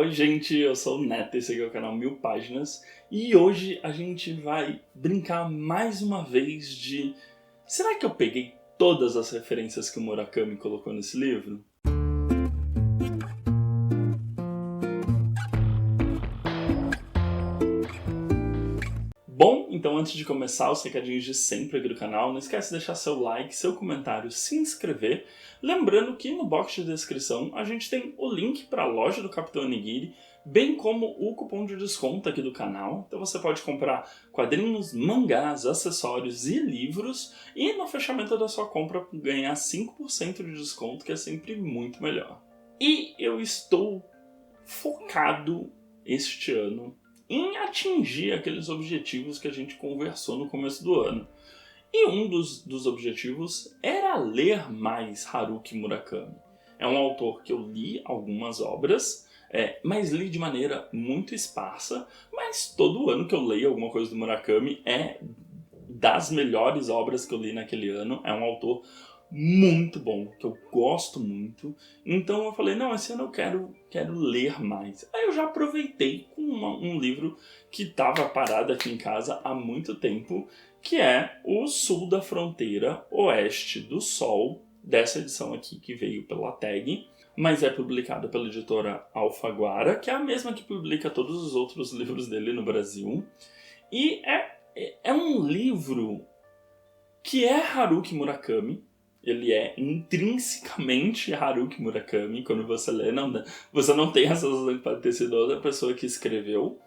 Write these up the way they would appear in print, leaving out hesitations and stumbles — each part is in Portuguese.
Oi gente, eu sou o Neto, esse aqui é o canal Mil Páginas e hoje a gente vai brincar mais uma vez de... Será que eu peguei todas as referências que o Murakami colocou nesse livro? Bom, então antes de começar os recadinhos de sempre aqui do canal, não esquece de deixar seu like, seu comentário, se inscrever. Lembrando que no box de descrição a gente tem o link para a loja do Capitão Onigiri, bem como o cupom de desconto aqui do canal. Então você pode comprar quadrinhos, mangás, acessórios e livros e no fechamento da sua compra ganhar 5% de desconto, que é sempre muito melhor. E eu estou focado este ano em atingir aqueles objetivos que a gente conversou no começo do ano. E um dos objetivos era ler mais Haruki Murakami. É um autor que eu li algumas obras, mas li de maneira muito esparsa, mas todo ano que eu leio alguma coisa do Murakami é das melhores obras que eu li naquele ano. É um autor muito bom, que eu gosto muito. Então eu falei, não, esse ano eu quero ler mais. Aí eu já aproveitei com um livro que estava parado aqui em casa há muito tempo, que é O Sul da Fronteira, Oeste do Sol, dessa edição aqui que veio pela Tag, mas é publicado pela editora Alfaguara, que é a mesma que publica todos os outros livros dele no Brasil. E é um livro que é Haruki Murakami. Ele é intrinsecamente Haruki Murakami. Quando você lê, você não tem a sensação que pode ter sido outra pessoa que escreveu.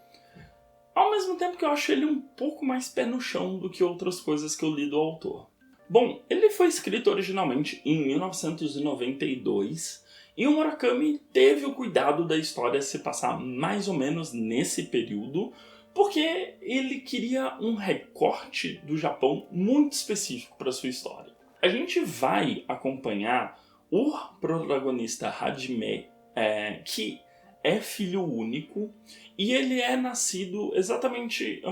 Ao mesmo tempo que eu acho ele um pouco mais pé no chão do que outras coisas que eu li do autor. Bom, ele foi escrito originalmente em 1992 e o Murakami teve o cuidado da história se passar mais ou menos nesse período, porque ele queria um recorte do Japão muito específico para sua história. A gente vai acompanhar o protagonista Hajime, que é filho único, e ele é nascido exatamente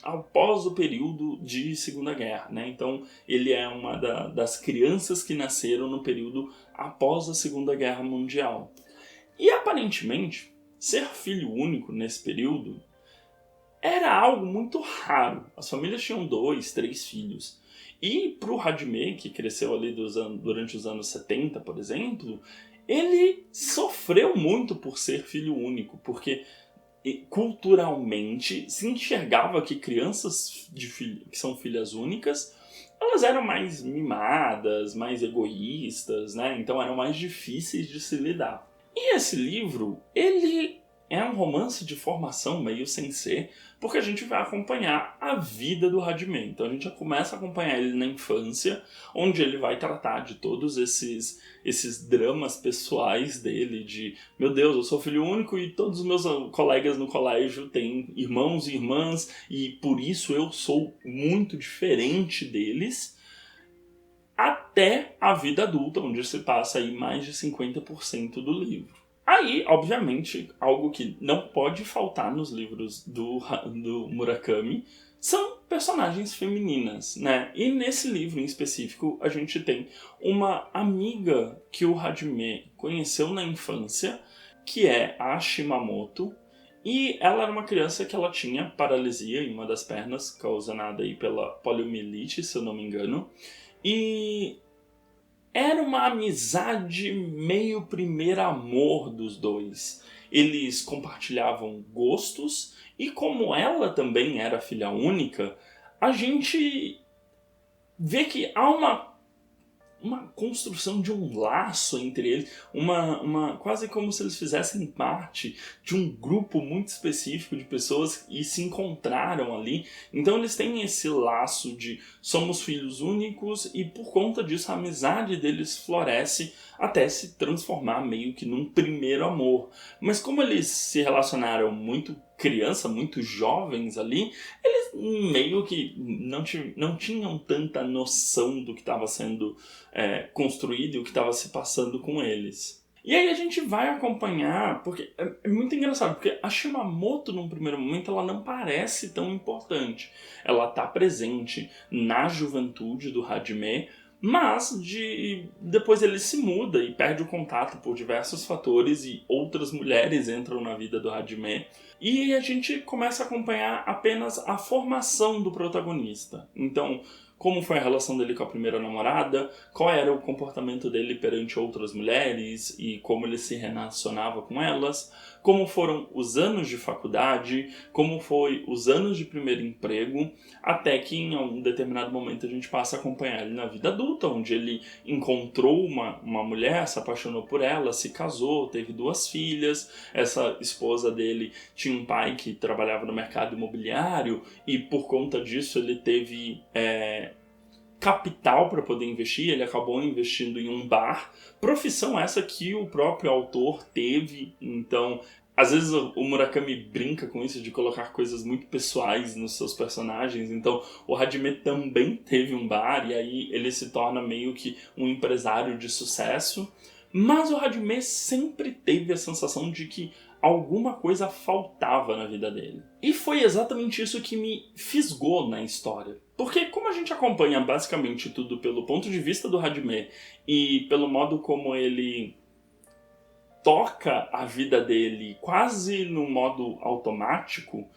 após o período de Segunda Guerra, né? Então ele é uma das crianças que nasceram no período após a Segunda Guerra Mundial. E aparentemente, ser filho único nesse período era algo muito raro. As famílias tinham 2, 3 filhos. E para o Hajime, que cresceu ali durante os anos 70, por exemplo, ele sofreu muito por ser filho único, porque culturalmente se enxergava que crianças que são filhas únicas, elas eram mais mimadas, mais egoístas, né? Então eram mais difíceis de se lidar. E esse livro, ele é um romance de formação meio sem ser, porque a gente vai acompanhar a vida do Hajime. Então a gente já começa a acompanhar ele na infância, onde ele vai tratar de todos esses dramas pessoais dele, de meu Deus, eu sou filho único e todos os meus colegas no colégio têm irmãos e irmãs, e por isso eu sou muito diferente deles, até a vida adulta, onde se passa aí mais de 50% do livro. Aí, obviamente, algo que não pode faltar nos livros do Murakami são personagens femininas, né? E nesse livro em específico, a gente tem uma amiga que o Hajime conheceu na infância, que é a Shimamoto, e ela era uma criança que ela tinha paralisia em uma das pernas, causada aí pela poliomielite, se eu não me engano, e era uma amizade meio primeiro amor dos dois. Eles compartilhavam gostos e como ela também era filha única, a gente vê que há uma construção de um laço entre eles, quase como se eles fizessem parte de um grupo muito específico de pessoas e se encontraram ali. Então eles têm esse laço de somos filhos únicos e por conta disso a amizade deles floresce até se transformar meio que num primeiro amor. Mas como eles se relacionaram muito criança, muito jovens ali, eles meio que não tinham tanta noção do que estava sendo construído e o que estava se passando com eles. E aí a gente vai acompanhar, porque é muito engraçado, porque a Shimamoto num primeiro momento ela não parece tão importante. Ela está presente na juventude do Hajime, mas depois ele se muda e perde o contato por diversos fatores e outras mulheres entram na vida do Hajime. E a gente começa a acompanhar apenas a formação do protagonista. Então, como foi a relação dele com a primeira namorada, qual era o comportamento dele perante outras mulheres e como ele se relacionava com elas, como foram os anos de faculdade, como foi os anos de primeiro emprego, até que em um determinado momento a gente passa a acompanhar ele na vida adulta, onde ele encontrou uma mulher, se apaixonou por ela, se casou, teve 2 filhas, essa esposa dele tinha um pai que trabalhava no mercado imobiliário e por conta disso ele teve capital para poder investir, ele acabou investindo em um bar, profissão essa que o próprio autor teve. Então, às vezes o Murakami brinca com isso de colocar coisas muito pessoais nos seus personagens, então o Hajime também teve um bar e aí ele se torna meio que um empresário de sucesso, mas o Hajime sempre teve a sensação de que alguma coisa faltava na vida dele. E foi exatamente isso que me fisgou na história. Porque como a gente acompanha basicamente tudo pelo ponto de vista do Hajime e pelo modo como ele toca a vida dele quase no modo automático,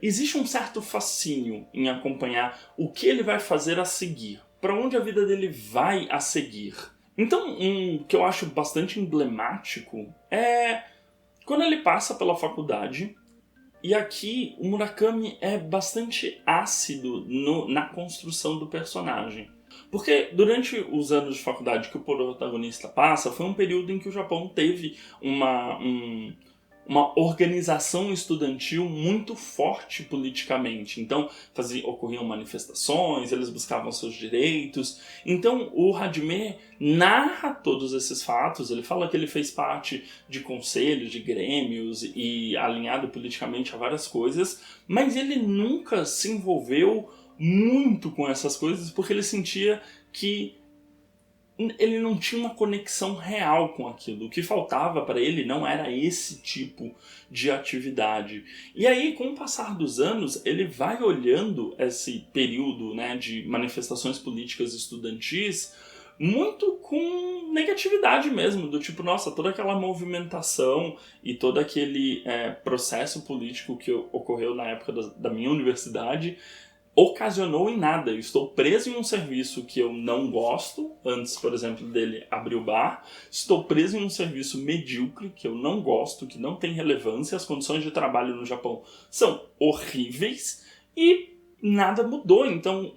existe um certo fascínio em acompanhar o que ele vai fazer a seguir, para onde a vida dele vai a seguir. Então, que eu acho bastante emblemático é quando ele passa pela faculdade, e aqui o Murakami é bastante ácido na construção do personagem. Porque durante os anos de faculdade que o protagonista passa, foi um período em que o Japão teve uma organização estudantil muito forte politicamente. Então, ocorriam manifestações, eles buscavam seus direitos. Então, o Hajime narra todos esses fatos. Ele fala que ele fez parte de conselhos, de grêmios e alinhado politicamente a várias coisas, mas ele nunca se envolveu muito com essas coisas porque ele sentia que ele não tinha uma conexão real com aquilo. O que faltava para ele não era esse tipo de atividade. E aí, com o passar dos anos, ele vai olhando esse período, né, de manifestações políticas estudantis muito com negatividade mesmo, do tipo, nossa, toda aquela movimentação e todo aquele processo político que ocorreu na época da minha universidade ocasionou em nada. Eu estou preso em um serviço que eu não gosto, antes, por exemplo, dele abrir o bar. Estou preso em um serviço medíocre, que eu não gosto, que não tem relevância. As condições de trabalho no Japão são horríveis e nada mudou. Então,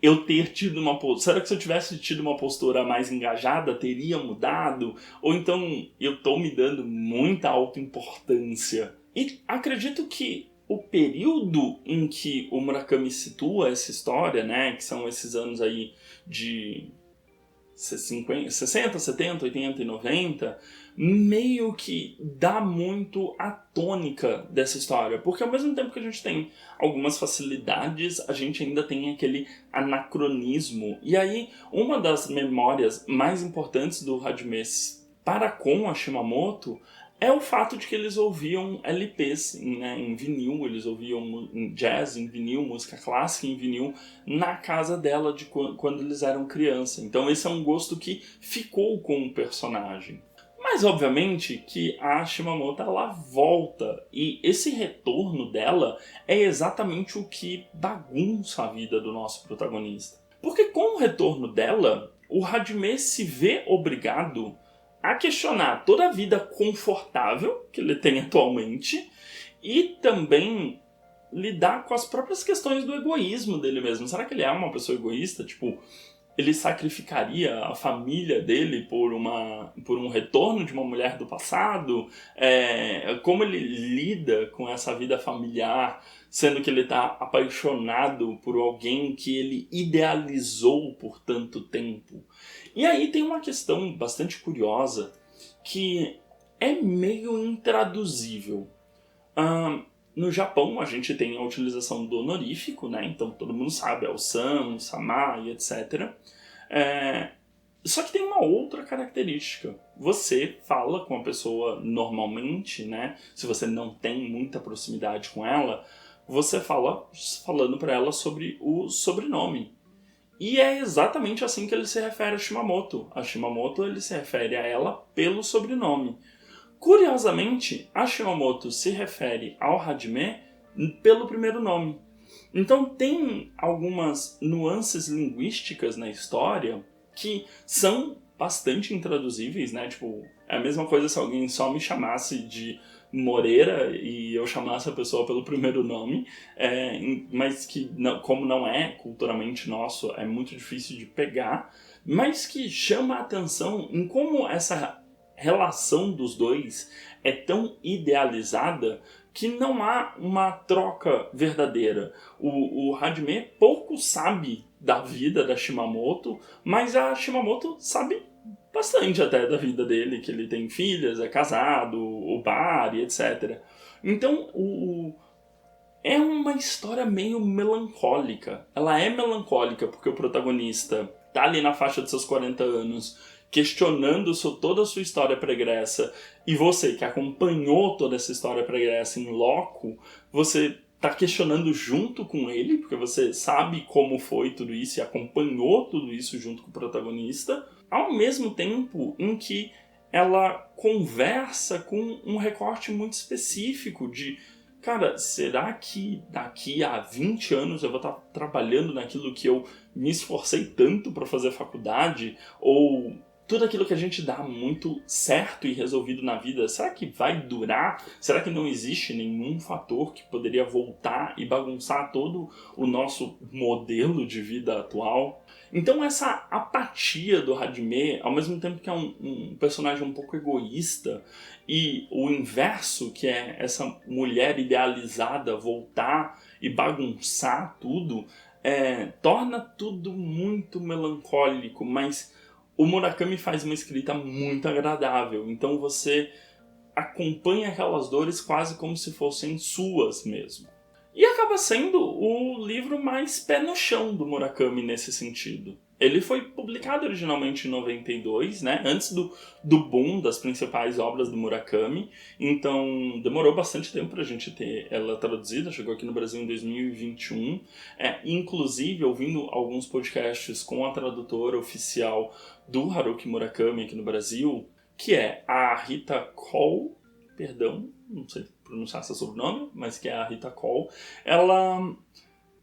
eu ter tido uma postura... Será que se eu tivesse tido uma postura mais engajada, teria mudado? Ou então eu estou me dando muita autoimportância? E acredito que o período em que o Murakami situa essa história, né, que são esses anos aí de 60, 70, 80 e 90, meio que dá muito a tônica dessa história. Porque ao mesmo tempo que a gente tem algumas facilidades, a gente ainda tem aquele anacronismo. E aí, uma das memórias mais importantes do Hajime para com a Shimamoto é o fato de que eles ouviam LPs, né, em vinil, eles ouviam jazz em vinil, música clássica em vinil, na casa dela quando eles eram criança. Então esse é um gosto que ficou com o personagem. Mas obviamente que a Shimamoto ela volta, e esse retorno dela é exatamente o que bagunça a vida do nosso protagonista. Porque com o retorno dela, o Hajime se vê obrigado a questionar toda a vida confortável que ele tem atualmente e também lidar com as próprias questões do egoísmo dele mesmo. Será que ele é uma pessoa egoísta? Tipo, ele sacrificaria a família dele por um retorno de uma mulher do passado? Como ele lida com essa vida familiar, sendo que ele está apaixonado por alguém que ele idealizou por tanto tempo? E aí tem uma questão bastante curiosa que é meio intraduzível. No Japão a gente tem a utilização do honorífico, né? Então todo mundo sabe, é o san, o sama e etc. Só que tem uma outra característica. Você fala com a pessoa normalmente, né? Se você não tem muita proximidade com ela, você falando para ela sobre o sobrenome. E é exatamente assim que ele se refere a Shimamoto. A Shimamoto, ele se refere a ela pelo sobrenome. Curiosamente, a Shimamoto se refere ao Hajime pelo primeiro nome. Então tem algumas nuances linguísticas na história que são bastante intraduzíveis, né? Tipo, é a mesma coisa se alguém só me chamasse de Moreira e eu chamasse a pessoa pelo primeiro nome, mas que, como não é culturalmente nosso, é muito difícil de pegar, mas que chama a atenção em como essa relação dos dois é tão idealizada que não há uma troca verdadeira. O Hajime pouco sabe da vida da Shimamoto, mas a Shimamoto sabe bastante até da vida dele, que ele tem filhas, é casado, o bar e etc. Então, é uma história meio melancólica. Ela é melancólica porque o protagonista tá ali na faixa de seus 40 anos, questionando toda a sua história pregressa, e você que acompanhou toda essa história pregressa em loco, você tá questionando junto com ele, porque você sabe como foi tudo isso e acompanhou tudo isso junto com o protagonista, ao mesmo tempo em que ela conversa com um recorte muito específico de: cara, será que daqui a 20 anos eu vou estar trabalhando naquilo que eu me esforcei tanto para fazer faculdade? Ou tudo aquilo que a gente dá muito certo e resolvido na vida, será que vai durar? Será que não existe nenhum fator que poderia voltar e bagunçar todo o nosso modelo de vida atual? Então essa apatia do Hajime, ao mesmo tempo que é um personagem um pouco egoísta, e o inverso, que é essa mulher idealizada voltar e bagunçar tudo, torna tudo muito melancólico, mas o Murakami faz uma escrita muito agradável, então você acompanha aquelas dores quase como se fossem suas mesmo. E acaba sendo o livro mais pé no chão do Murakami nesse sentido. Ele foi publicado originalmente em 92, né? Antes do boom das principais obras do Murakami. Então demorou bastante tempo pra gente ter ela traduzida. Chegou aqui no Brasil em 2021. Inclusive, ouvindo alguns podcasts com a tradutora oficial do Haruki Murakami aqui no Brasil, que é a Rita Cole, perdão, não sei pronunciar seu sobrenome, mas que é a Rita Cole, ela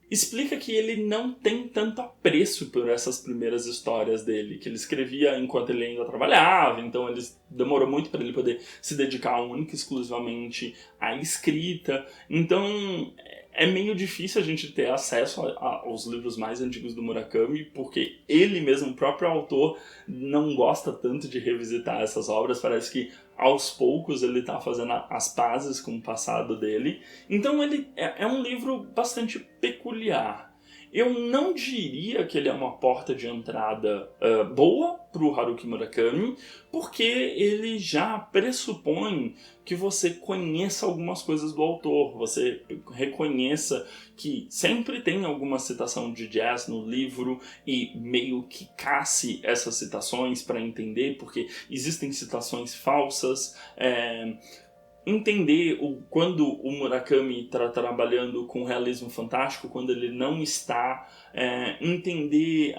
explica que ele não tem tanto apreço por essas primeiras histórias dele, que ele escrevia enquanto ele ainda trabalhava, então demorou muito para ele poder se dedicar única e exclusivamente à escrita. Então é meio difícil a gente ter acesso aos livros mais antigos do Murakami, porque ele mesmo, o próprio autor, não gosta tanto de revisitar essas obras. Parece que aos poucos ele está fazendo as pazes com o passado dele. Então ele é um livro bastante peculiar. Eu não diria que ele é uma porta de entrada boa para o Haruki Murakami, porque ele já pressupõe que você conheça algumas coisas do autor, você reconheça que sempre tem alguma citação de jazz no livro e meio que casse essas citações para entender, porque existem citações falsas. Entender quando o Murakami está trabalhando com realismo fantástico, quando ele não está, entender,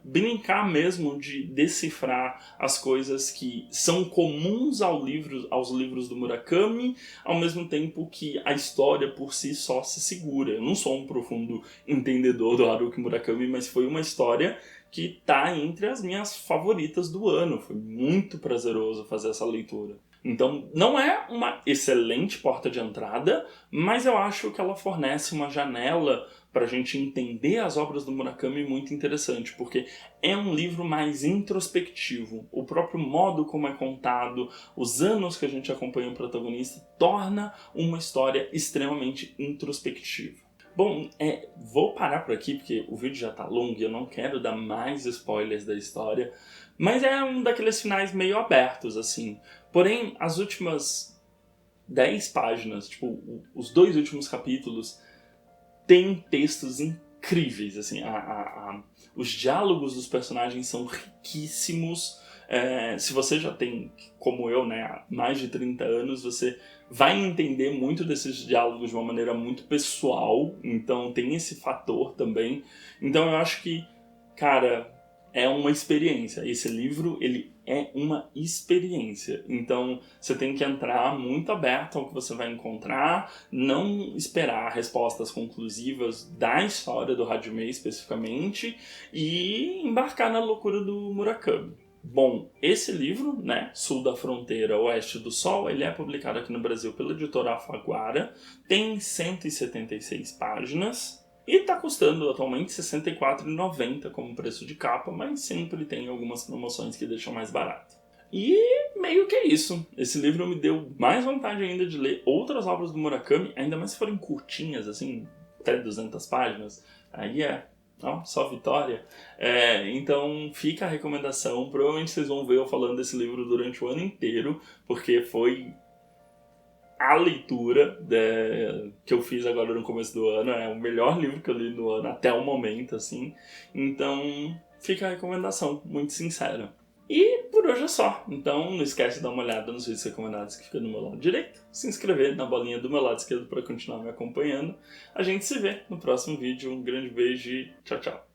brincar mesmo de decifrar as coisas que são comuns aos livros do Murakami, ao mesmo tempo que a história por si só se segura. Eu não sou um profundo entendedor do Haruki Murakami, mas foi uma história que está entre as minhas favoritas do ano. Foi muito prazeroso fazer essa leitura. Então, não é uma excelente porta de entrada, mas eu acho que ela fornece uma janela para a gente entender as obras do Murakami muito interessante, porque é um livro mais introspectivo. O próprio modo como é contado, os anos que a gente acompanha o protagonista, torna uma história extremamente introspectiva. Bom, vou parar por aqui porque o vídeo já está longo e eu não quero dar mais spoilers da história, mas é um daqueles finais meio abertos, assim. Porém, as últimas 10 páginas, tipo, os 2 últimos capítulos, têm textos incríveis, assim. Os diálogos dos personagens são riquíssimos. Se você já tem, como eu, né, mais de 30 anos, você vai entender muito desses diálogos de uma maneira muito pessoal. Então tem esse fator também. Então eu acho que Cara, é uma experiência. Esse livro, ele é uma experiência. Então, você tem que entrar muito aberto ao que você vai encontrar, não esperar respostas conclusivas da história do Hajime especificamente, e embarcar na loucura do Murakami. Bom, esse livro, né, Sul da Fronteira, Oeste do Sol, ele é publicado aqui no Brasil pela editora Alfaguara, tem 176 páginas, e está custando atualmente R$ 64,90 como preço de capa, mas sempre tem algumas promoções que deixam mais barato. E meio que é isso. Esse livro me deu mais vontade ainda de ler outras obras do Murakami, ainda mais se forem curtinhas, assim, até 200 páginas. Aí só vitória. Então fica a recomendação. Provavelmente vocês vão ver eu falando desse livro durante o ano inteiro, porque foi a leitura que eu fiz agora no começo do ano. É o melhor livro que eu li no ano até o momento, assim. Então, fica a recomendação, muito sincera. E por hoje é só. Então, não esquece de dar uma olhada nos vídeos recomendados que fica do meu lado direito. Se inscrever na bolinha do meu lado esquerdo para continuar me acompanhando. A gente se vê no próximo vídeo. Um grande beijo e tchau, tchau.